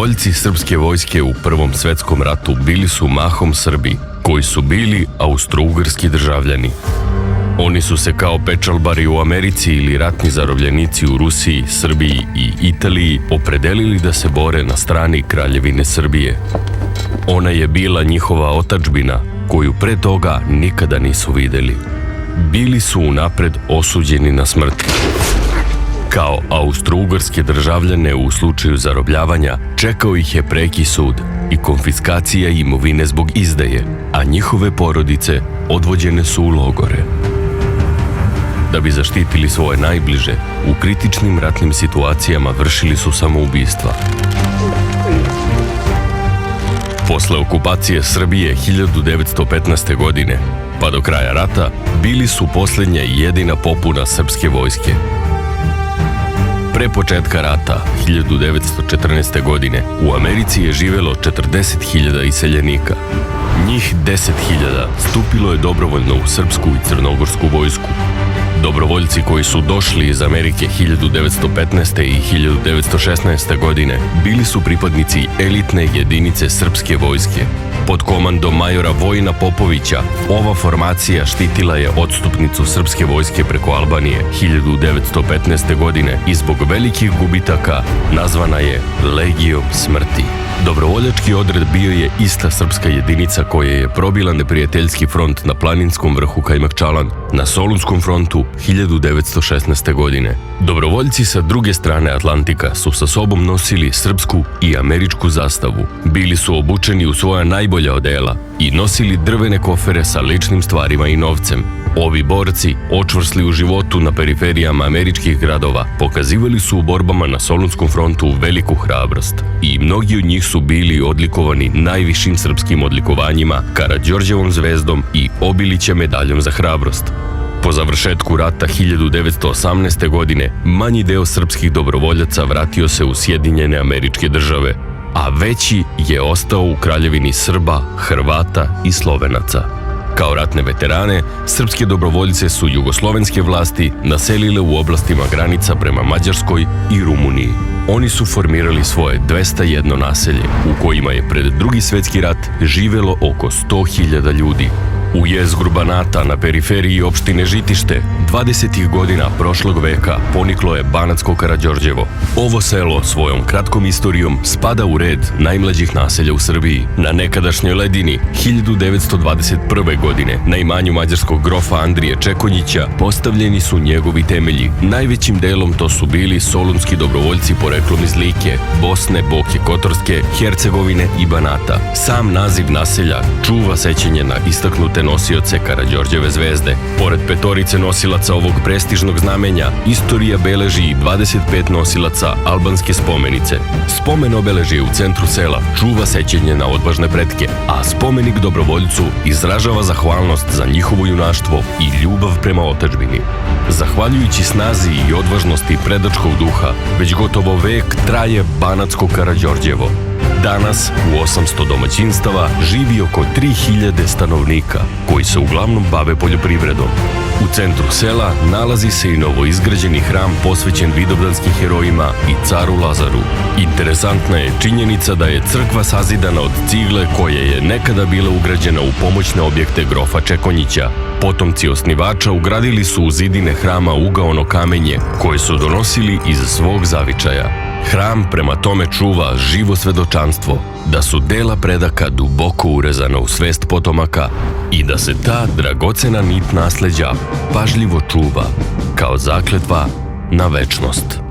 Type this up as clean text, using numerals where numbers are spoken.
Dobrovoljci srpske vojske u Prvom svetskom ratu bili su mahom Srbi, koji su bili austrougarski državljani. Oni su se kao pečalbari u Americi ili ratni zarobljenici u Rusiji, Srbiji i Italiji opredelili da se bore na strani Kraljevine Srbije. Ona je bila njihova otadžbina, koju pre toga nikada nisu videli. Bili su unapred osuđeni na smrt. Kao austrougarske državljane u slučaju zarobljavanja čekao ih je preki sud i konfiskacija imovine zbog izdaje, a njihove porodice odvođene su u logore. Da bi zaštitili svoje najbliže, u kritičnim ratnim situacijama vršili su samoubistva. Posle okupacije Srbije 1915. godine, pa do kraja rata, bili su posljednja i jedina popuna srpske vojske. Pre početka rata, 1914. godine, u Americi je živelo 40.000 iseljenika. Njih 10.000 stupilo je dobrovoljno u srpsku i crnogorsku vojsku. Dobrovoljci koji su došli iz Amerike 1915. i 1916. godine bili su pripadnici elitne jedinice srpske vojske. Pod komandom majora Vojina Popovića ova formacija štitila je odstupnicu srpske vojske preko Albanije 1915. godine i zbog velikih gubitaka nazvana je Legijom smrti. Dobrovoljački odred bio je ista srpska jedinica koja je probila neprijateljski front na planinskom vrhu Kajmakčalan na Solunskom frontu 1916. godine. Dobrovoljci sa druge strane Atlantika su sa sobom nosili srpsku i američku zastavu. Bili su obučeni u svoja najbolja odela i nosili drvene kofere sa ličnim stvarima i novcem. Ovi borci, očvrsli u životu na periferijama američkih gradova, pokazivali su u borbama na Solunskom frontu veliku hrabrost i mnogi od njih su bili odlikovani najvišim srpskim odlikovanjima, Karađorđevom zvezdom i Obilićem medaljom za hrabrost. Po završetku rata 1918. godine, manji deo srpskih dobrovoljaca vratio se u Sjedinjene Američke Države, a veći je ostao u Kraljevini Srba, Hrvata i Slovenaca. Kao ratne veterane, srpske dobrovoljce su jugoslovenske vlasti naselile u oblastima granica prema Mađarskoj i Rumuniji. Oni su formirali svoje 201 naselje, u kojima je pred Drugi svjetski rat živelo oko 100.000 ljudi. U jezgru Banata na periferiji opštine Žitište 20. godina prošlog veka poniklo je Banatsko Karađorđevo. Ovo selo svojom kratkom istorijom spada u red najmlađih naselja u Srbiji. Na nekadašnjoj ledini 1921. godine na imanju mađarskog grofa Andrije Čekonjića postavljeni su njegovi temelji. Najvećim delom to su bili solunski dobrovoljci poreklom iz Like, Bosne, Boke Kotorske, Hercegovine i Banata. Sam naziv naselja čuva sećanje na istaknute nosioce Karađorđeve zvezde. Pored petorice nosilaca ovog prestižnog znamenja, istorija beleži i 25 nosilaca albanske spomenice. Spomen obeležje u centru sela čuva sećanje na odvažne pretke, a spomenik dobrovoljcu izražava zahvalnost za njihovo junaštvo i ljubav prema otadžbini. Zahvaljujući snazi i odvažnosti predačkog duha, već gotovo vek traje Banatsko Karađorđevo. Danas u 800 domaćinstava živi oko 3000 stanovnika koji se uglavnom bave poljoprivredom. U centru sela nalazi se i novoizgrađeni hram posvećen vidovdanskim herojima i caru Lazaru. Interesantna je činjenica da je crkva sazidana od cigle koja je nekada bila ugrađena u pomoćne objekte grofa Čekonjića. Potomci osnivača ugradili su u zidine hrama ugaono kamenje koje su donosili iz svog zavičaja. Hram prema tome čuva živo svedočanstvo da su dela predaka duboko urezana u svest potomaka i da se ta dragocena nit nasleđa pažljivo čuva kao zakletva na večnost.